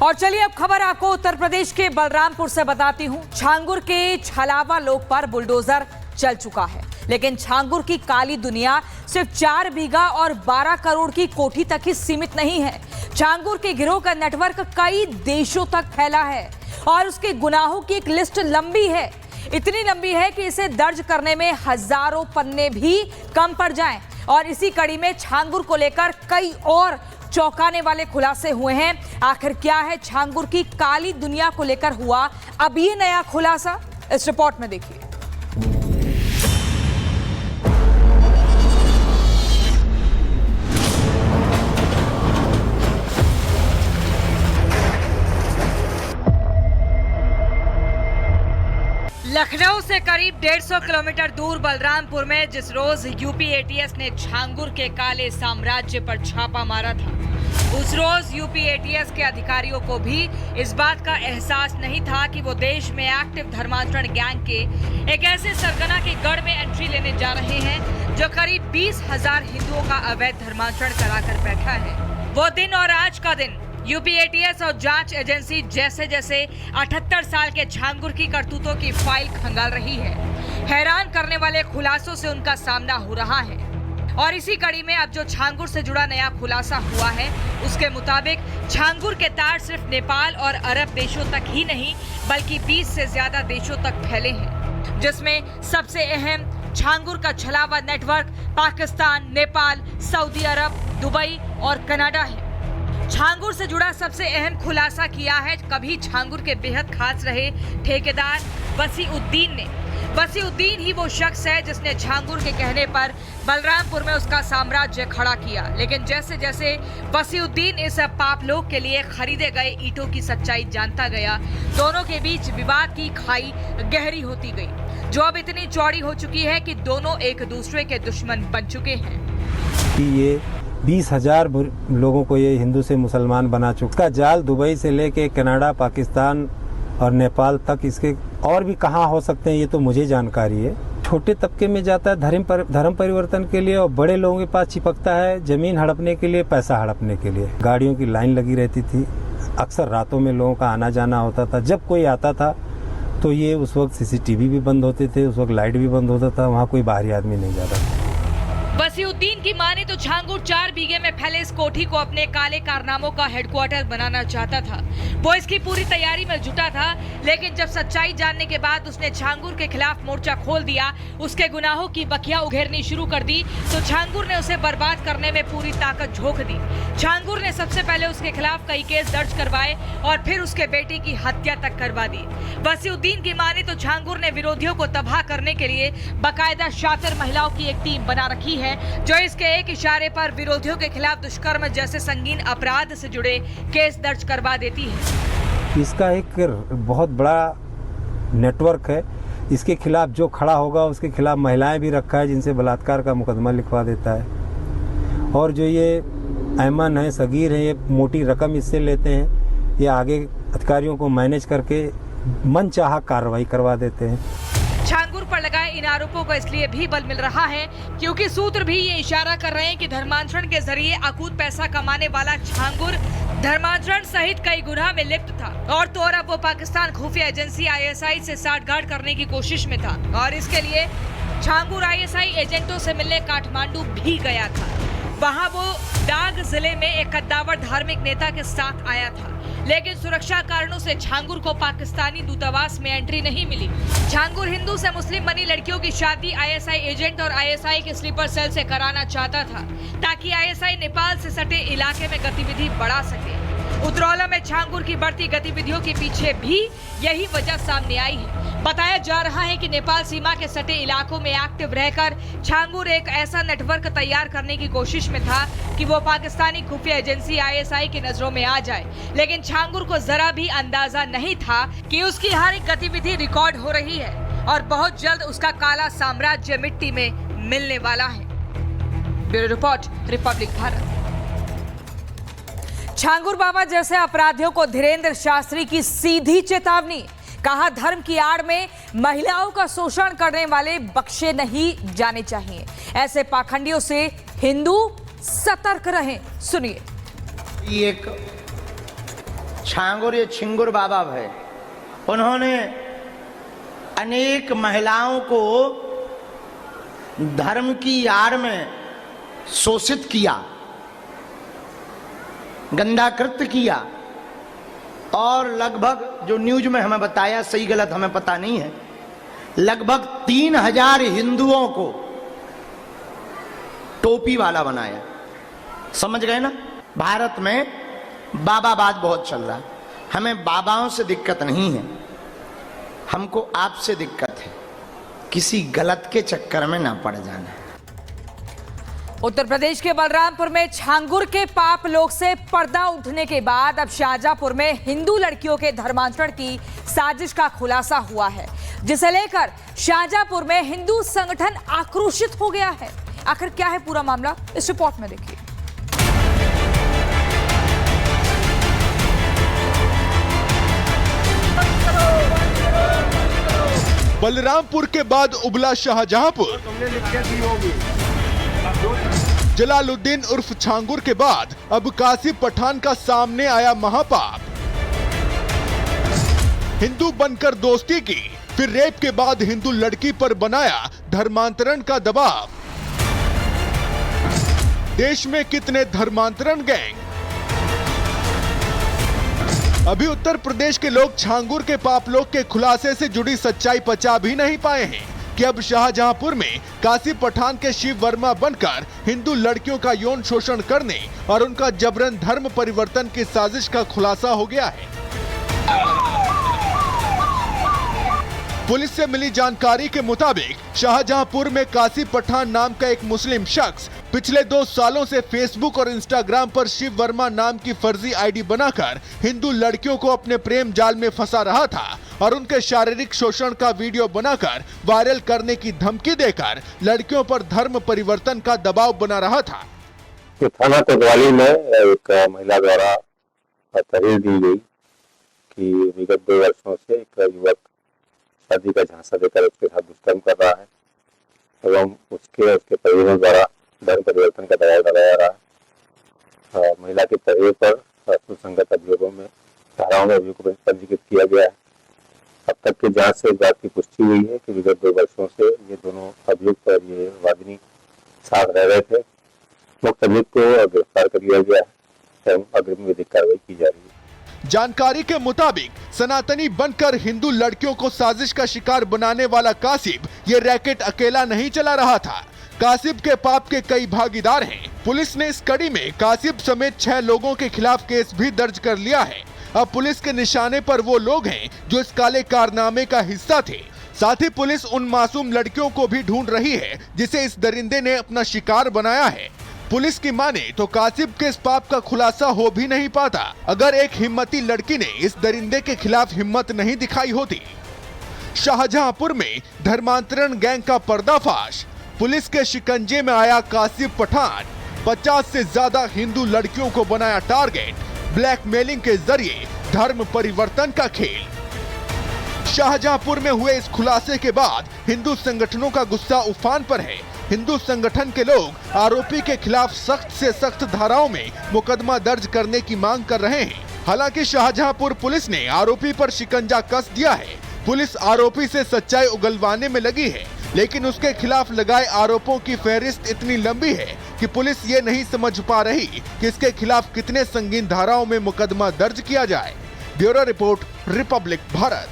और चलिए अब खबर आपको उत्तर प्रदेश के बलरामपुर से बताती हूँ। छांगुर के छलावा लोक पर बुलडोजर चल चुका है, लेकिन छांगुर की काली दुनिया सिर्फ 4 बीघा और 12 करोड़ की कोठी तक ही सीमित नहीं है। छांगुर के गिरोह का नेटवर्क कई देशों तक फैला है और उसके गुनाहों की एक लिस्ट लंबी है, इतनी लंबी है कि इसे दर्ज करने में हजारों पन्ने भी कम पड़ जाएं। और इसी कड़ी में छांगुर को लेकर कई और चौंकाने वाले खुलासे हुए हैं। आखिर क्या है छांगुर की काली दुनिया को लेकर हुआ अब ये नया खुलासा, इस रिपोर्ट में देखिए। लखनऊ से करीब 150 किलोमीटर दूर बलरामपुर में जिस रोज यूपी एटीएस ने छांगुर के काले साम्राज्य पर छापा मारा था, उस रोज यूपी एटीएस के अधिकारियों को भी इस बात का एहसास नहीं था कि वो देश में एक्टिव धर्मांतरण गैंग के एक ऐसे सरगना के गढ़ में एंट्री लेने जा रहे हैं जो करीब 20,000 हिंदुओं का अवैध धर्मांतरण कराकर बैठा है। वो दिन और आज का दिन यूपी एटीएस और जांच एजेंसी जैसे जैसे 78 साल के छांगुर की करतूतों की फाइल खंगाल रही है, हैरान करने वाले खुलासों से उनका सामना हो रहा है। और इसी कड़ी में अब जो छांगुर से जुड़ा नया खुलासा हुआ है, उसके मुताबिक छांगुर के तार सिर्फ नेपाल और अरब देशों तक ही नहीं बल्कि 20 से ज्यादा देशों तक फैले हैं, जिसमें सबसे अहम छांगुर का छलावा नेटवर्क पाकिस्तान, नेपाल, सऊदी अरब, दुबई और कनाडा है। छांगुर से जुड़ा सबसे अहम खुलासा किया है कभी छांगुर के बेहद खास रहे ठेकेदार वसीउद्दीन ने। वसीउद्दीन ही वो शख्स है जिसने छांगुर के कहने पर बलरामपुर में उसका साम्राज्य खड़ा किया, लेकिन जैसे जैसे वसीउद्दीन इस पापलोक के लिए खरीदे गए ईंटों की सच्चाई जानता गया, दोनों के बीच विवाद की खाई गहरी होती गई, जो अब इतनी चौड़ी हो चुकी है कि दोनों एक दूसरे के दुश्मन बन चुके हैं। ये 20,000 लोगों को ये हिंदू से मुसलमान बना चुका जाल दुबई से लेके कनाडा, पाकिस्तान और नेपाल तक, इसके और भी कहाँ हो सकते हैं ये तो मुझे जानकारी है। छोटे तबके में जाता है धर्म परिवर्तन के लिए और बड़े लोगों के पास चिपकता है जमीन हड़पने के लिए, पैसा हड़पने के लिए। गाड़ियों की लाइन लगी रहती थी, अक्सर रातों में लोगों का आना जाना होता था। जब कोई आता था तो ये उस वक्त सीसीटीवी भी बंद होते थे, उस वक्त लाइट भी बंद होता था, वहाँ कोई बाहरी आदमी नहीं जाता था। वसीउद्दीन की माने तो छांगुर 4 बीघे में फैले इस कोठी को अपने काले कारनामों का हेडक्वार्टर बनाना चाहता था। वो इसकी पूरी तैयारी में जुटा था, लेकिन जब सच्चाई जानने के बाद उसने छांगुर के खिलाफ मोर्चा खोल दिया, उसके गुनाहों की बखिया उघेरनी शुरू कर दी, तो छांगुर ने उसे बर्बाद करने में पूरी ताकत झोंक दी। छांगुर ने सबसे पहले उसके खिलाफ कई केस दर्ज करवाए और फिर उसके बेटे की हत्या तक करवा दी। वसीउद्दीन की माने तो छांगुर ने विरोधियों को तबाह करने के लिए बाकायदा शातिर महिलाओं की एक टीम बना रखी है, जो इसके एक इशारे पर विरोधियों के खिलाफ दुष्कर्म जैसे संगीन अपराध से जुड़े केस दर्ज करवा देती है। इसका एक बहुत बड़ा नेटवर्क है, इसके खिलाफ जो खड़ा होगा उसके खिलाफ महिलाएं भी रखा है जिनसे बलात्कार का मुकदमा लिखवा देता है। और जो ये ऐमन है, सगीर है, ये मोटी रकम इससे लेते हैं, ये आगे अधिकारियों को मैनेज करके मनचाहा कार्रवाई करवा देते हैं। छांगुर पर लगाए इन आरोपों को इसलिए भी बल मिल रहा है क्योंकि सूत्र भी ये इशारा कर रहे हैं कि धर्मांतरण के जरिए अकूत पैसा कमाने वाला छांगुर धर्मांतरण सहित कई गुनाह में लिप्त था, और तो और अब वो पाकिस्तान खुफिया एजेंसी ISI से साठगांठ करने की कोशिश में था। और इसके लिए छांगुर ISI एजेंटों से मिलने काठमांडू भी गया था। वहाँ वो डाग जिले में एक कद्दावर धार्मिक नेता के साथ आया था, लेकिन सुरक्षा कारणों से छांगुर को पाकिस्तानी दूतावास में एंट्री नहीं मिली। छांगुर हिंदू से मुस्लिम बनी लड़कियों की शादी ISI एजेंट और ISI के स्लीपर सेल से कराना चाहता था, ताकि ISI नेपाल से सटे इलाके में गतिविधि बढ़ा सके। उतरौला में छांगुर की बढ़ती गतिविधियों के पीछे भी यही वजह सामने आई है। बताया जा रहा है कि नेपाल सीमा के सटे इलाकों में एक्टिव रहकर छांगुर एक ऐसा नेटवर्क तैयार करने की कोशिश में था कि वो पाकिस्तानी खुफिया एजेंसी ISI की नजरों में आ जाए, लेकिन छांगुर को जरा भी अंदाजा नहीं था कि उसकी हर एक गतिविधि रिकॉर्ड हो रही है और बहुत जल्द उसका काला साम्राज्य मिट्टी में मिलने वाला है। Bureau report, Republic Bharat. Changur Baba जैसे अपराधियों को धीरेन्द्र शास्त्री की सीधी चेतावनी, कहा धर्म की आड़ में महिलाओं का शोषण करने वाले बख्शे नहीं जाने चाहिए, ऐसे पाखंडियों से हिंदू सतर्क रहें। सुनिए। एक छांगुर ये छिंगुर बाबा भय, उन्होंने अनेक महिलाओं को धर्म की आड़ में शोषित किया, गंदा कृत्य किया और लगभग जो न्यूज में हमें बताया, सही गलत हमें पता नहीं है, लगभग 3000 हिंदुओं को टोपी वाला बनाया। समझ गए ना? भारत में बाबावाद बहुत चल रहा है। हमें बाबाओं से दिक्कत नहीं है, हमको आपसे दिक्कत है, किसी गलत के चक्कर में ना पड़ जाना। उत्तर प्रदेश के बलरामपुर में छांगुर के पाप लोक से पर्दा उठने के बाद अब शाहजहांपुर में हिंदू लड़कियों के धर्मांतरण की साजिश का खुलासा हुआ है, जिसे लेकर शाहजहांपुर में हिंदू संगठन आक्रोशित हो गया है। आखिर क्या है पूरा मामला, इस रिपोर्ट में देखिए। बलरामपुर के बाद उबला शाहजहांपुर, जलालुद्दीन उर्फ छांगुर के बाद अब कासिम पठान का सामने आया महापाप। हिंदू बनकर दोस्ती की, फिर रेप के बाद हिंदू लड़की पर बनाया धर्मांतरण का दबाव। देश में कितने धर्मांतरण गैंग? अभी उत्तर प्रदेश के लोग छांगुर के पापलोक के खुलासे से जुड़ी सच्चाई पचा भी नहीं पाए हैं कि अब शाहजहांपुर में कासिम पठान के शिव वर्मा बनकर हिंदू लड़कियों का यौन शोषण करने और उनका जबरन धर्म परिवर्तन की साजिश का खुलासा हो गया है। पुलिस से मिली जानकारी के मुताबिक शाहजहांपुर में कासिम पठान नाम का एक मुस्लिम शख्स पिछले 2 सालों से फेसबुक और इंस्टाग्राम पर शिव वर्मा नाम की फर्जी आईडी बनाकर हिंदू लड़कियों को अपने प्रेम जाल में फंसा रहा था और उनके शारीरिक शोषण का वीडियो बनाकर वायरल करने की धमकी देकर लड़कियों पर धर्म परिवर्तन का दबाव बना रहा था। थाना कोतवाली में एक महिला द्वारा तहरीर दी गई कि विगत 2 वर्षों से एक युवक शादी का झांसा देकर उसके साथ दुष्कर्म कर रहा है एवं उसके परिजनों द्वारा धर्म परिवर्तन का दबाव डाला जा रहा है। महिला के तहरीर पर सुसंगत अभियोगों में धाराओं में अभियोग पंजीकृत किया गया है। अब तक की जांच से इस बात की पुष्टि हुई है कि विगत 2 वर्षों से ये दोनों अभियुक्त और ये वादिनी साथ रह रहे थे। मुक्त अभियुक्त को गिरफ्तार कर लिया गया है एवं अग्रिम विधिक कार्रवाई की जा रही है। जानकारी के मुताबिक सनातनी बनकर हिंदू लड़कियों को साजिश का शिकार बनाने वाला कासिम ये रैकेट अकेला नहीं चला रहा था। कासिम के पाप के कई भागीदार हैं। पुलिस ने इस कड़ी में कासिम समेत 6 लोगों के खिलाफ केस भी दर्ज कर लिया है। अब पुलिस के निशाने पर वो लोग हैं जो इस काले कारनामे का हिस्सा थे। साथ ही पुलिस उन मासूम लड़कियों को भी ढूंढ रही है जिसे इस दरिंदे ने अपना शिकार बनाया है। पुलिस की माने तो कासिम के इस पाप का खुलासा हो भी नहीं पाता अगर एक हिम्मती लड़की ने इस दरिंदे के खिलाफ हिम्मत नहीं दिखाई होती। शाहजहांपुर में धर्मांतरण गैंग का पर्दाफाश, पुलिस के शिकंजे में आया कासिम पठान। 50 से ज्यादा हिंदू लड़कियों को बनाया टारगेट, ब्लैकमेलिंग के जरिए धर्म परिवर्तन का खेल। शाहजहांपुर में हुए इस खुलासे के बाद हिंदू संगठनों का गुस्सा उफान पर है। हिंदू संगठन के लोग आरोपी के खिलाफ सख्त से सख्त धाराओं में मुकदमा दर्ज करने की मांग कर रहे हैं। हालांकि शाहजहांपुर पुलिस ने आरोपी पर शिकंजा कस दिया है। पुलिस आरोपी से सच्चाई उगलवाने में लगी है, लेकिन उसके खिलाफ लगाए आरोपों की फहरिस्त इतनी लंबी है कि पुलिस ये नहीं समझ पा रही कि इसके खिलाफ कितने संगीन धाराओं में मुकदमा दर्ज किया जाए। Bureau report, Republic Bharat.